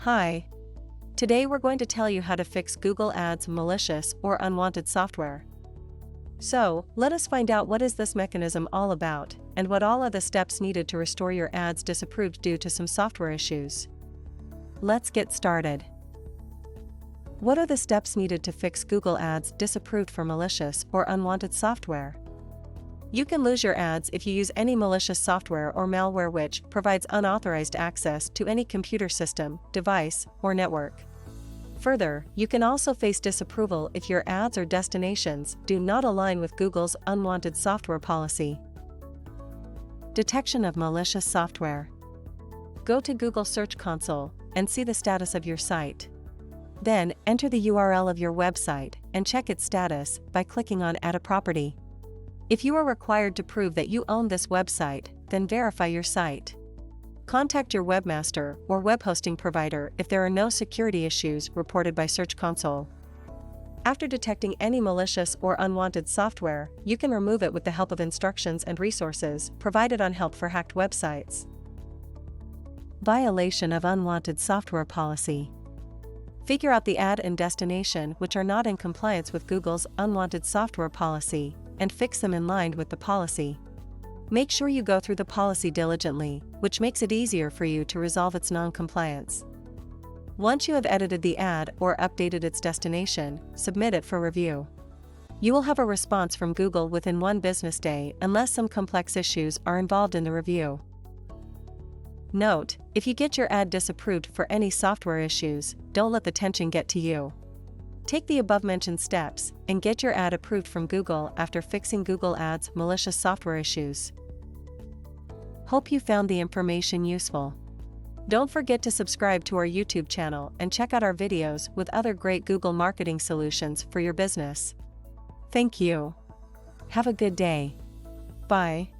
Hi. Today we're going to tell you how to fix Google Ads Malicious or unwanted software. So, let us find out what is this mechanism all about, and what all are the steps needed to restore your ads disapproved due to some software issues. Let's get started. What are the steps needed to fix Google Ads disapproved for malicious or unwanted software? You can lose your ads if you use any malicious software or malware which provides unauthorized access to any computer system, device, or network. Further, you can also face disapproval if your ads or destinations do not align with Google's unwanted software policy. Detection of malicious software. Go to Google Search Console and see the status of your site. Then, enter the URL of your website and check its status by clicking on Add a Property. If you are required to prove that you own this website, then verify your site. Contact your webmaster or web hosting provider if there are no security issues reported by Search Console. After detecting any malicious or unwanted software, you can remove it with the help of instructions and resources provided on Help for Hacked Websites. Violation of unwanted software policy. Figure out the ad and destination which are not in compliance with Google's unwanted software policy, and fix them in line with the policy. Make sure you go through the policy diligently, which makes it easier for you to resolve its non-compliance. Once you have edited the ad or updated its destination, submit it for review. You will have a response from Google within 1 business day unless some complex issues are involved in the review. Note: if you get your ad disapproved for any software issues, don't let the tension get to you. Take the above-mentioned steps and get your ad approved from Google after fixing Google Ads malicious software issues. Hope you found the information useful. Don't forget to subscribe to our YouTube channel and check out our videos with other great Google marketing solutions for your business. Thank you. Have a good day. Bye.